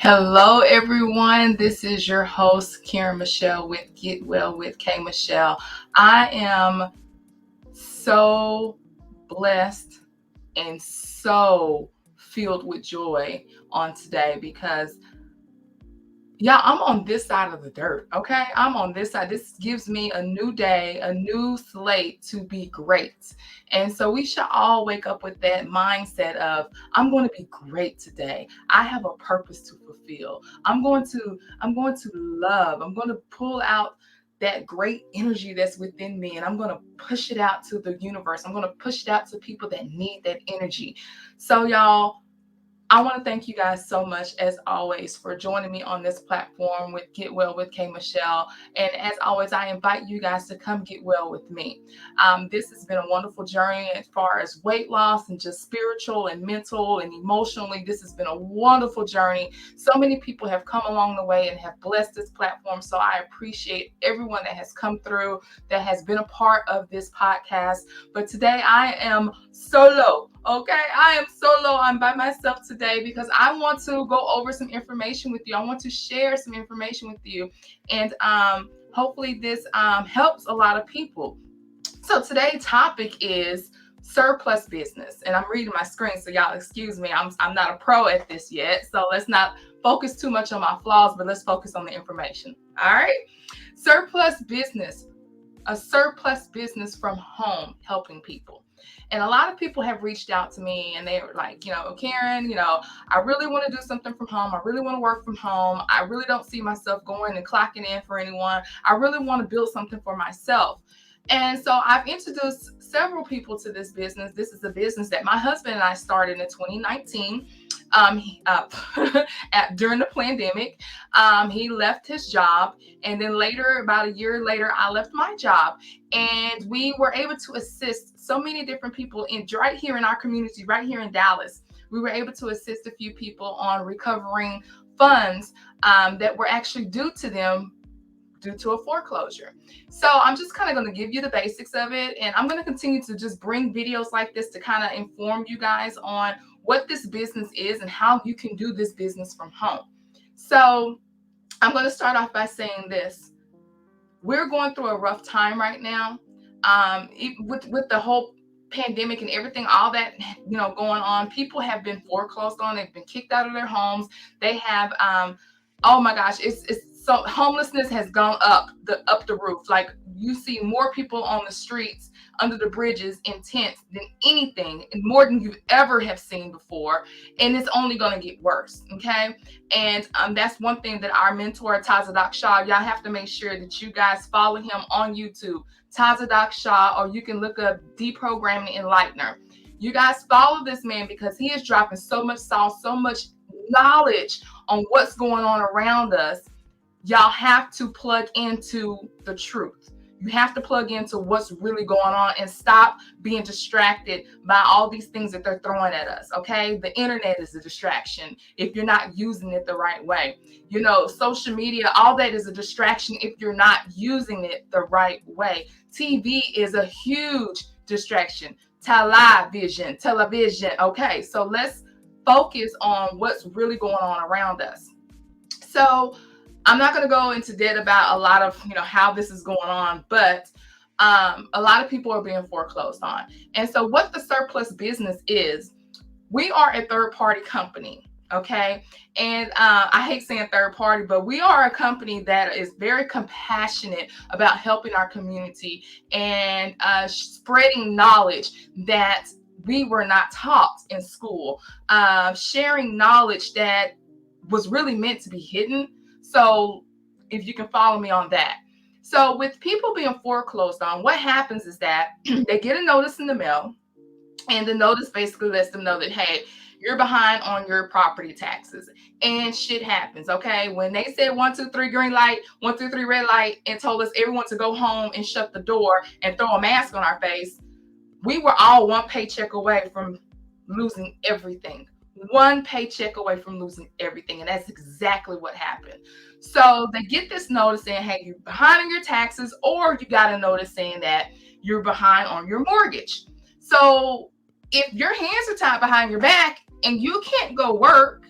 Hello, everyone. This is your host, Karen Michelle with Get Well with K Michelle. I am so blessed and so filled with joy on today because I'm on this side of the dirt, okay? I'm on this side. This gives me a new day, a new slate to be great. And so we should all wake up with that mindset of I'm going to be great today. I have a purpose to fulfill. I'm going to love. I'm going to pull out that great energy that's within me and I'm going to push it out to the universe. I'm going to push it out to people that need that energy. So y'all, I want to thank you guys so much, as always, for joining me on this platform with Get Well with K Michelle. And as always, I invite you guys to come get well with me. This has been a wonderful journey as far as weight loss and just spiritual and mental and emotionally. This has been a wonderful journey. So many people have come along the way and have blessed this platform. So I appreciate everyone that has come through, that has been a part of this podcast. But today I am solo. Okay, I am solo. I'm by myself today because I want to go over some information with you. I want to share some information with you, and hopefully this helps a lot of people. So today's topic is surplus business, and I'm reading my screen, so y'all excuse me. I'm not a pro at this yet, so let's not focus too much on my flaws, but let's focus on the information. All right, surplus business, a surplus business from home, helping people. And a lot of people have reached out to me and they were like, Karen, I really want to do something from home. I really want to work from home. I really don't see myself going and clocking in for anyone. I really want to build something for myself. And so I've introduced several people to this business. This is a business that my husband and I started in 2019. During the pandemic, he left his job, and then later, about a year later, I left my job, and we were able to assist so many different people right here in our community, right here in Dallas. We were able to assist a few people on recovering funds that were actually due to them due to a foreclosure. So I'm just kind of going to give you the basics of it. And I'm going to continue to just bring videos like this to kind of inform you guys on what this business is and how you can do this business from home. So I'm going to start off by saying this. We're going through a rough time right now. With the whole pandemic and everything, all that, going on, people have been foreclosed on. They've been kicked out of their homes. They have, oh my gosh, it's so homelessness has gone up the roof. Like, you see more people on the streets, under the bridges, in tents than anything, and more than you've ever have seen before. And it's only going to get worse. Okay. And that's one thing that our mentor, Tazadak Shaw, y'all have to make sure that you guys follow him on YouTube, Tazadak Shaw, or you can look up Deprogramming Enlightener. You guys follow this man because he is dropping so much sauce, so much knowledge on what's going on around us. Y'all have to plug into the truth. You have to plug into what's really going on and stop being distracted by all these things that they're throwing at us, okay? The internet is a distraction if you're not using it the right way. Social media, all that is a distraction if you're not using it the right way. TV is a huge distraction. Television, okay? So let's focus on what's really going on around us. So I'm not going to go into depth about a lot of, how this is going on, but a lot of people are being foreclosed on. And so what the surplus business is, we are a third-party company, okay? And I hate saying third party, but we are a company that is very compassionate about helping our community and spreading knowledge that we were not taught in school, sharing knowledge that was really meant to be hidden. So if you can follow me on that. So with people being foreclosed on, what happens is that they get a notice in the mail, and the notice basically lets them know that, hey, you're behind on your property taxes, and shit happens. Okay. When they said 1, 2, 3 green light, 1, 2, 3 red light, and told us everyone to go home and shut the door and throw a mask on our face, we were all one paycheck away from losing everything. One paycheck away from losing everything. And that's exactly what happened. So they get this notice saying, hey, you're behind on your taxes, or you got a notice saying that you're behind on your mortgage. So if your hands are tied behind your back and you can't go work,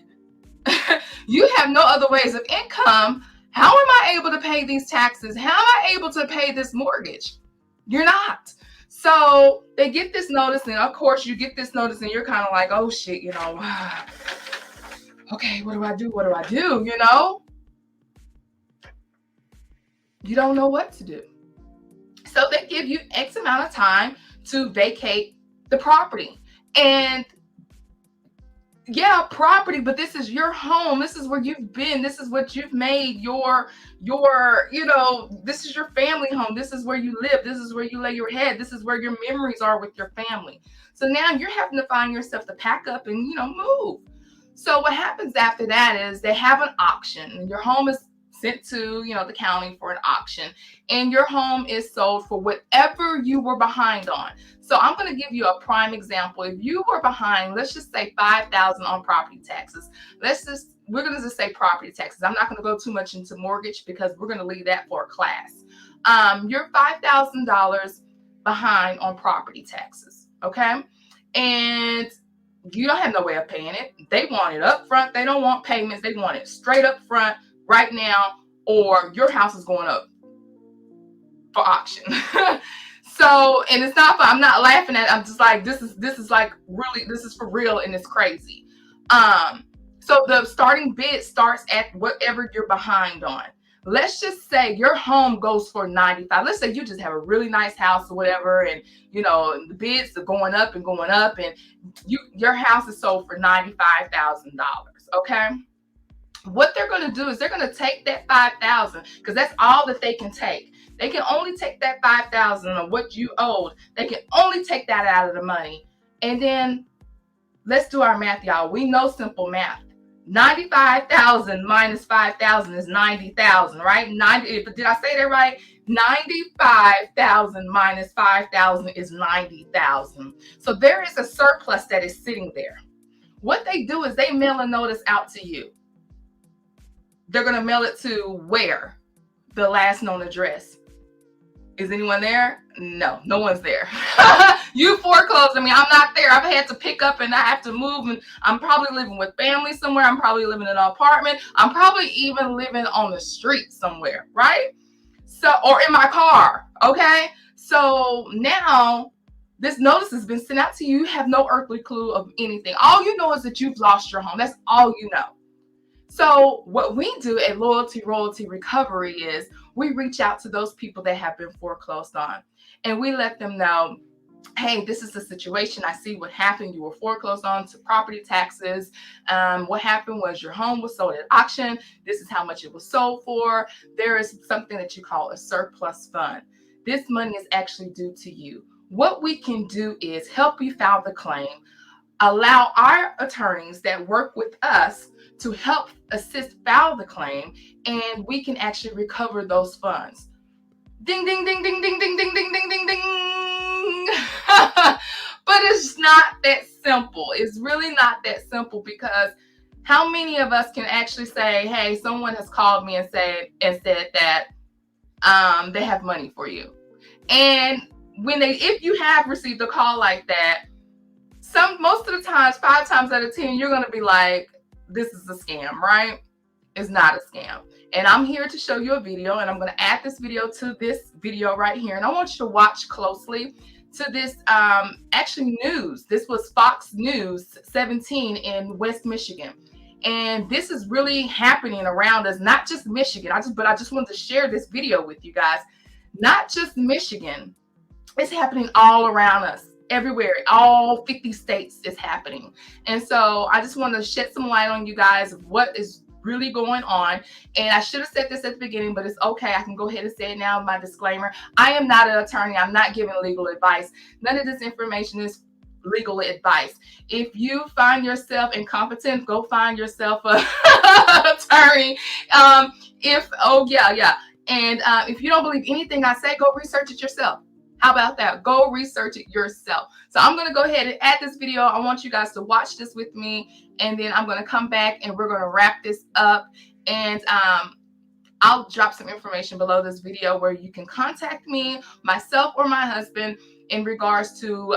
You have no other ways of income. How am I able to pay these taxes? How am I able to pay this mortgage? You're not. So they get this notice, and of course you get this notice and you're kind of like, oh shit, okay, what do I do? What do I do? You don't know what to do. So they give you X amount of time to vacate the property. And yeah, property, but this is your home. This is where you've been. This is what you've made this is your family home. This is where you live. This is where you lay your head. This is where your memories are with your family. So now you're having to find yourself to pack up and, move. So what happens after that is they have an auction, and your home is sent to, the county for an auction, and your home is sold for whatever you were behind on. So I'm going to give you a prime example. If you were behind, let's just say $5,000 on property taxes. We're going to just say property taxes. I'm not going to go too much into mortgage because we're going to leave that for a class. You're $5,000 behind on property taxes. Okay. And you don't have no way of paying it. They want it up front. They don't want payments. They want it straight up front right now, or your house is going up for auction. So, and it's not, I'm not laughing at it. I'm just like, this is like really, this is for real, and it's crazy. So the starting bid starts at whatever you're behind on. Let's just say your home goes for 95. Let's say you just have a really nice house or whatever, and the bids are going up and going up, and your house is sold for $95,000. Okay. What they're going to do is they're going to take that $5,000, because that's all that they can take. They can only take that $5,000 of what you owed. They can only take that out of the money. And then let's do our math, y'all. We know simple math. 95,000 minus 5,000 is 90,000, right? Did I say that right? 95,000 minus 5,000 is 90,000. So there is a surplus that is sitting there. What they do is they mail a notice out to you. They're going to mail it to where? The last known address. Is anyone there? No one's there. You foreclosed. I'm not there. I've had to pick up and I have to move, and I'm probably living with family somewhere. I'm probably living in an apartment. I'm probably even living on the street somewhere, right? So, or in my car. Okay. So now this notice has been sent out to you. You have no earthly clue of anything. All you know is that you've lost your home. That's all you know. So what we do at Loyalty Royalty Recovery is we reach out to those people that have been foreclosed on, and we let them know, hey, this is the situation. I see what happened. You were foreclosed on to property taxes. What happened was your home was sold at auction. This is how much it was sold for. There is something that you call a surplus fund. This money is actually due to you. What we can do is help you file the claim, allow our attorneys that work with us to help assist file the claim, and we can actually recover those funds. Ding, ding, ding, ding, ding, ding, ding, ding, ding, ding, ding. But it's not that simple. It's really not that simple, because how many of us can actually say, hey, someone has called me and said that they have money for you. And if you have received a call like that, most of the times, 5 times out of 10, you're going to be like, this is a scam, right? It's not a scam. And I'm here to show you a video, and I'm going to add this video to this video right here. And I want you to watch closely to this actually news. This was Fox News 17 in West Michigan. And this is really happening around us, not just Michigan. I just wanted to share this video with you guys. Not just Michigan. It's happening all around us. Everywhere, all 50 states is happening. And so I just want to shed some light on you guys of what is really going on. And I should have said this at the beginning, but it's okay. I can go ahead and say it now. My disclaimer: I am not an attorney. I'm not giving legal advice. None of this information is legal advice. If you find yourself incompetent, go find yourself an attorney. And if you don't believe anything I say, go research it yourself. How about that? Go research it yourself. So I'm going to go ahead and add this video. I want you guys to watch this with me, and then I'm going to come back and we're going to wrap this up. And I'll drop some information below this video where you can contact me, myself, or my husband in regards to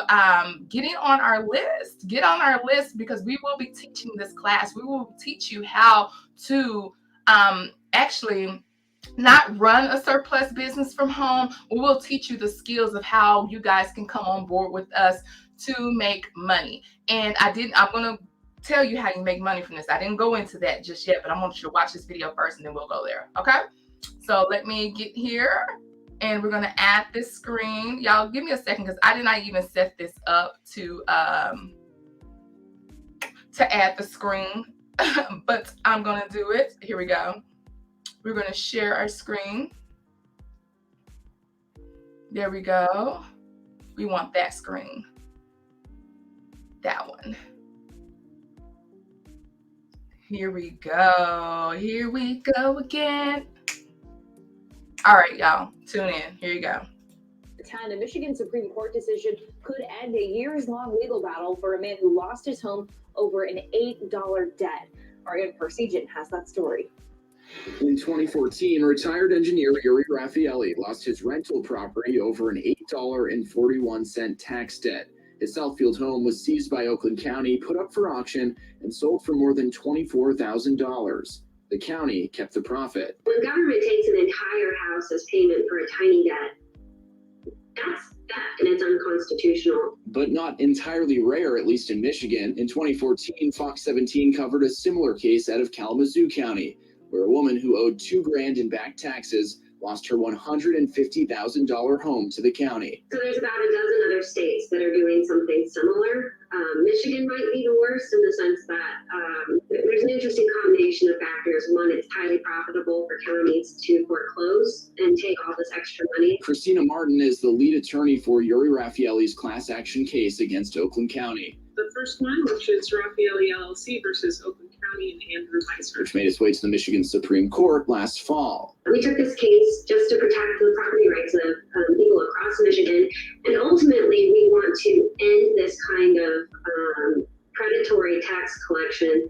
getting on our list. Get on our list because we will be teaching this class. We will teach you how to actually not run a surplus business from home. We will teach you the skills of how you guys can come on board with us to make money. And I'm going to tell you how you make money from this. I didn't go into that just yet, but I want you to watch this video first and then we'll go there. Okay. So let me get here and we're going to add this screen. Y'all give me a second because I did not even set this up to add the screen, but I'm going to do it. Here we go. We're going to share our screen. There we go. We want that screen. That one. Here we go. Here we go again. All right, y'all. Tune in. Here you go. A Michigan Supreme Court decision could end a years-long legal battle for a man who lost his home over an $8 debt. Ariane Parsegian has that story. In 2014, retired engineer Yuri Raffaelli lost his rental property over an $8.41 tax debt. His Southfield home was seized by Oakland County, put up for auction, and sold for more than $24,000. The county kept the profit. When government takes an entire house as payment for a tiny debt, that's theft and it's unconstitutional. But not entirely rare, at least in Michigan. In 2014, Fox 17 covered a similar case out of Kalamazoo County, where a woman who owed $2,000 in back taxes lost her $150,000 home to the county. So there's about a dozen other states that are doing something similar. Michigan might be the worst in the sense that there's an interesting combination of factors. One, it's highly profitable for counties to foreclose and take all this extra money. Christina Martin is the lead attorney for Yuri Raffaelli's class action case against Oakland County. The first one, which is Raffaelli LLC versus Oakland County and Andrew Weiser, which made its way to the Michigan Supreme Court last fall. We took this case just to protect the property rights of people across Michigan, and ultimately we want to end this kind of predatory tax collection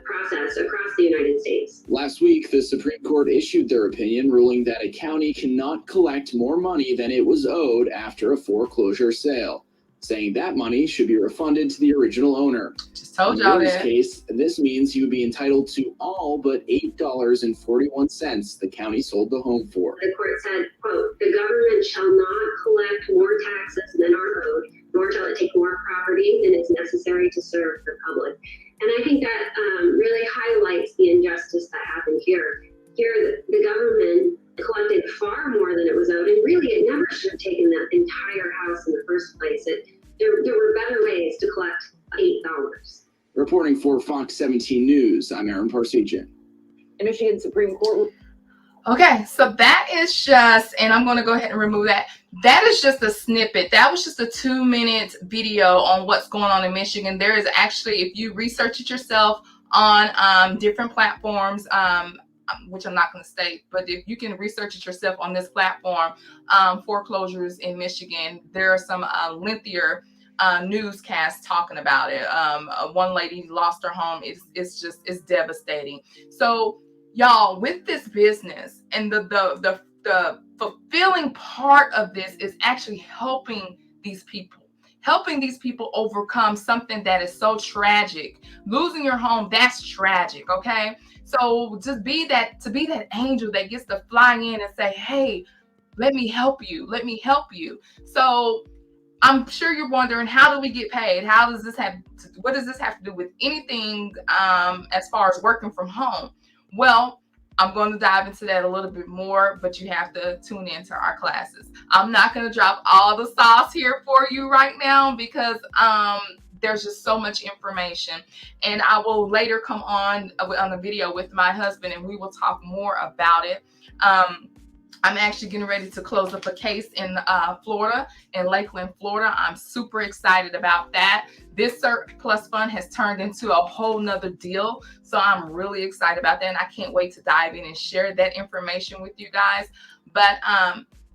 process across the United States. Last week, the Supreme Court issued their opinion, ruling that a county cannot collect more money than it was owed after a foreclosure sale, saying that money should be refunded to the original owner. Just told y'all that. In this case, this means he would be entitled to all but $8.41 the county sold the home for. The court said, quote, "The government shall not collect more taxes than are owed, nor shall it take more property than is necessary to serve the public." And I think that really highlights the injustice that happened here. Here, the government collected far more than it was owed, and really it never should have taken that entire house in the first place. There were better ways to collect $8. Reporting for Fox 17 News, I'm Aaron Parsegian. The Michigan Supreme Court. Okay, so that is just, and I'm going to go ahead and remove that. That is just a snippet. That was just a 2-minute video on what's going on in Michigan. There is actually, if you research it yourself on different platforms, which I'm not going to state, but if you can research it yourself on this platform, foreclosures in Michigan, there are some lengthier newscasts talking about it. One lady lost her home. It's devastating. So y'all, with this business, and the fulfilling part of this is actually helping these people overcome something that is so tragic. Losing your home, that's tragic, okay? So just be that angel that gets to fly in and say, "Hey, let me help you. Let me help you." So I'm sure you're wondering, how do we get paid? What does this have to do with anything as far as working from home? Well, I'm going to dive into that a little bit more, but you have to tune into our classes. I'm not going to drop all the sauce here for you right now because there's just so much information, and I will later come on a video with my husband and we will talk more about it. I'm actually getting ready to close up a case in Florida, in Lakeland, Florida. I'm super excited about that. This surplus fund has turned into a whole nother deal. So I'm really excited about that. And I can't wait to dive in and share that information with you guys. But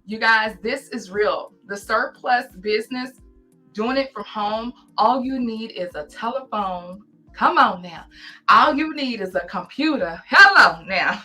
you guys, this is real. The surplus business, doing it from home, all you need is a telephone Come on now. All you need is a computer. Hello now.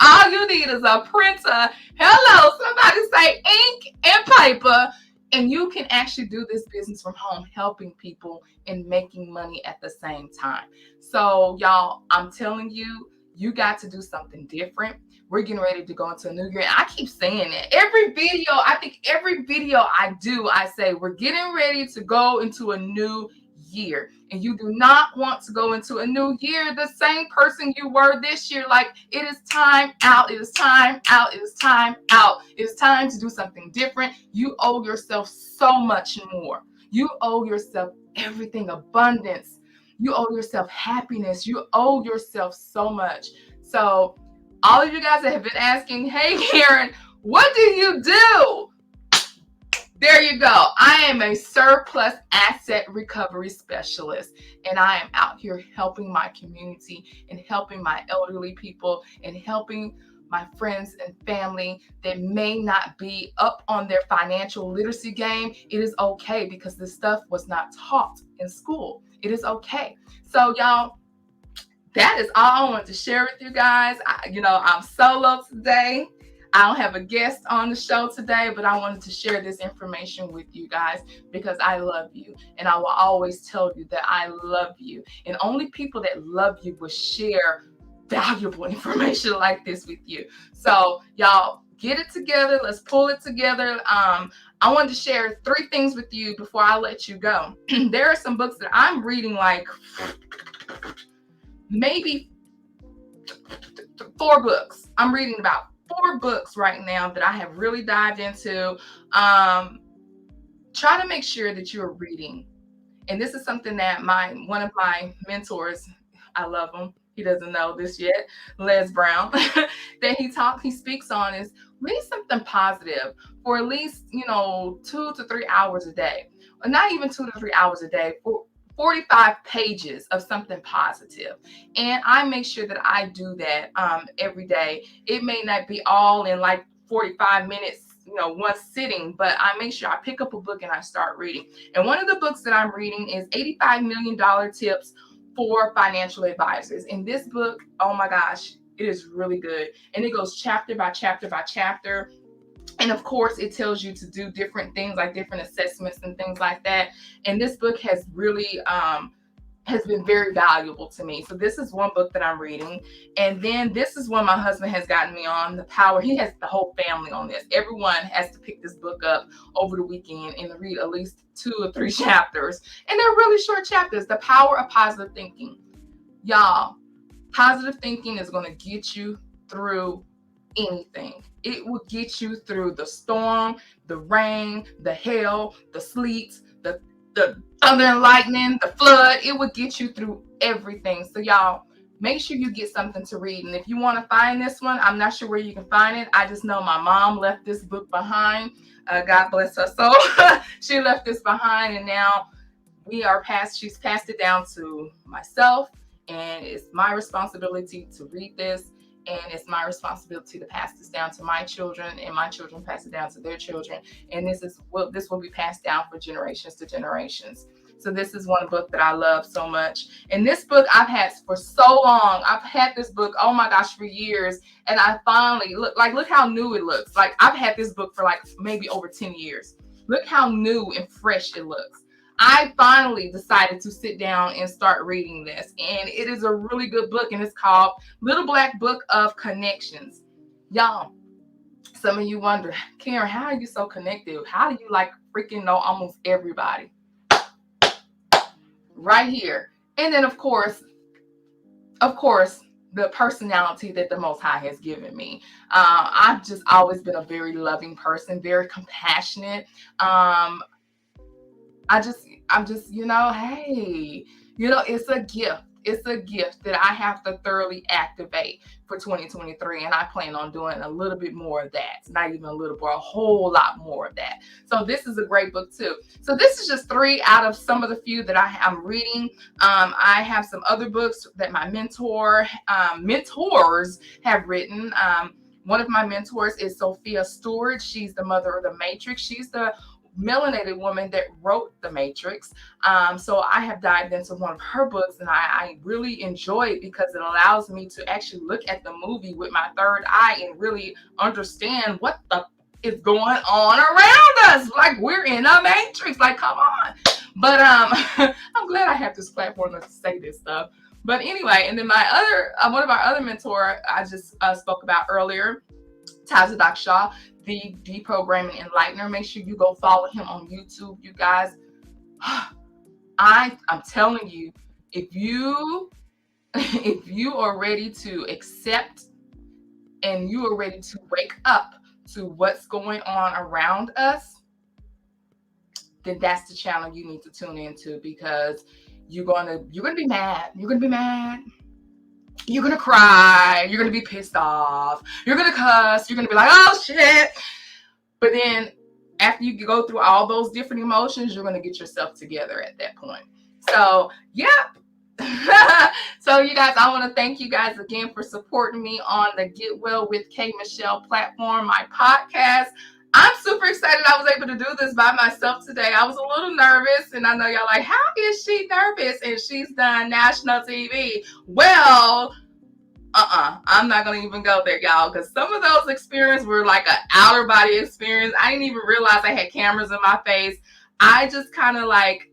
All you need is a printer. Hello. Somebody say ink and paper. And you can actually do this business from home, helping people and making money at the same time. So, y'all, I'm telling you, you got to do something different. We're getting ready to go into a new year. And I keep saying it. I think every video I do, I say, we're getting ready to go into a new year. And you do not want to go into a new year the same person you were this year. Like, it is time out. It is time out. It is time out. It is time to do something different. You owe yourself so much more. You owe yourself everything, abundance. You owe yourself happiness. You owe yourself so much. So, all of you guys that have been asking, hey, Karen, what do you do? There you go. I am a surplus asset recovery specialist, and I am out here helping my community and helping my elderly people and helping my friends and family that may not be up on their financial literacy game. It is okay because this stuff was not taught in school. It is okay. So, y'all, that is all I wanted to share with you guys. I'm solo today. I don't have a guest on the show today, but I wanted to share this information with you guys because I love you. And I will always tell you that I love you. And only people that love you will share valuable information like this with you. So, y'all, get it together. Let's pull it together. I wanted to share 3 things with you before I let you go. There are some books that I'm reading, like maybe 4 books. I'm reading about 4 books right now that I have really dived into. Try to make sure that you're reading. And this is something that one of my mentors, I love him, he doesn't know this yet, Les Brown, that he speaks on is read something positive for at least, 2 to 3 hours a day. Or not even 2 to 3 hours a day, for 45 pages of something positive. And I make sure that I do that every day. It may not be all in like 45 minutes, one sitting, but I make sure I pick up a book and I start reading. And one of the books that I'm reading is $85 Million Tips for Financial Advisors. And this book, oh my gosh, it is really good. And it goes chapter by chapter by chapter. And of course, it tells you to do different things, like different assessments and things like that. And this book has really has been very valuable to me. So this is one book that I'm reading. And then this is one my husband has gotten me on, The Power. He has the whole family on this. Everyone has to pick this book up over the weekend and read at least 2 or 3 chapters. And they're really short chapters. The Power of Positive Thinking. Y'all, positive thinking is going to get you through anything. It will get you through the storm, the rain, the hail, the sleet, the thunder and lightning, the flood. It will get you through everything. So y'all, make sure you get something to read. And if you want to find this one, I'm not sure where you can find it. I just know my mom left this book behind. God bless her soul. She left this behind, and now she's passed it down to myself, and it's my responsibility to read this. And it's my responsibility to pass this down to my children, and my children pass it down to their children. And this will be passed down for generations to generations. So this is one book that I love so much. And this book I've had for so long. I've had this book, oh my gosh, for years. And I finally look how new it looks. Like, I've had this book for like maybe over 10 years. Look how new and fresh it looks. I finally decided to sit down and start reading this. And it is a really good book. And it's called Little Black Book of Connections. Y'all, some of you wonder, Karen, how are you so connected? How do you freaking know almost everybody? Right here. And then, of course, the personality that the Most High has given me. I've just always been a very loving person, very compassionate. I'm just, hey, it's a gift. It's a gift that I have to thoroughly activate for 2023. And I plan on doing a little bit more of that. Not even a little, but a whole lot more of that. So this is a great book too. So this is just 3 out of some of the few that I'm reading. I have some other books that my mentors have written. One of my mentors is Sophia Stewart. She's the mother of the Matrix. She's the melanated woman that wrote The Matrix. So I have dived into one of her books, and I really enjoy it because it allows me to actually look at the movie with my third eye and really understand what the is going on around us. Like, we're in a matrix. Like, come on. But I'm glad I have this platform to say this stuff. But anyway, and then my other one of our other mentor I just spoke about earlier, Tazadak Shaw, the Deprogramming Enlightener. Make sure you go follow him on YouTube, you guys. I'm telling you, if you are ready to accept and you are ready to wake up to what's going on around us, then that's the channel you need to tune into, because you're gonna be mad. You're gonna be mad. You're gonna cry. You're gonna be pissed off. You're gonna cuss. You're gonna be like, oh shit. But then after you go through all those different emotions, you're gonna get yourself together at that point. So yeah. So you guys, I want to thank you guys again for supporting me on the Get Well with K Michelle platform, my podcast. I'm super excited I was able to do this by myself today. I was a little nervous, and I know y'all like, how is she nervous? And she's done national TV. Well, I'm not going to even go there, y'all, because some of those experiences were like an outer body experience. I didn't even realize I had cameras in my face. I just kind of like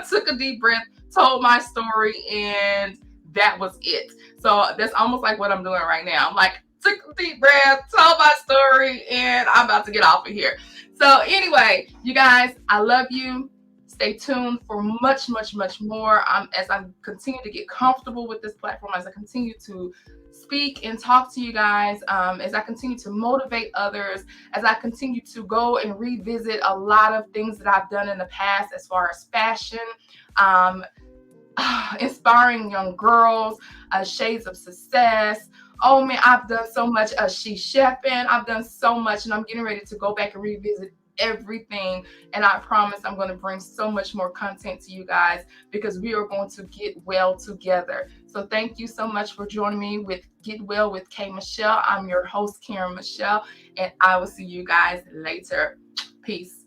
took a deep breath, told my story, and that was it. So that's almost like what I'm doing right now. I'm like, took a deep breath, told my story, and I'm about to get off of here. So anyway, you guys, I love you. Stay tuned for much, much, much more as I continue to get comfortable with this platform, as I continue to speak and talk to you guys, as I continue to motivate others, as I continue to go and revisit a lot of things that I've done in the past as far as fashion, inspiring young girls, shades of success. Oh man, I've done so much. She's chefing. I've done so much, and I'm getting ready to go back and revisit everything. And I promise I'm going to bring so much more content to you guys, because we are going to get well together. So thank you so much for joining me with Get Well with K Michelle. I'm your host, Karen Michelle, and I will see you guys later. Peace.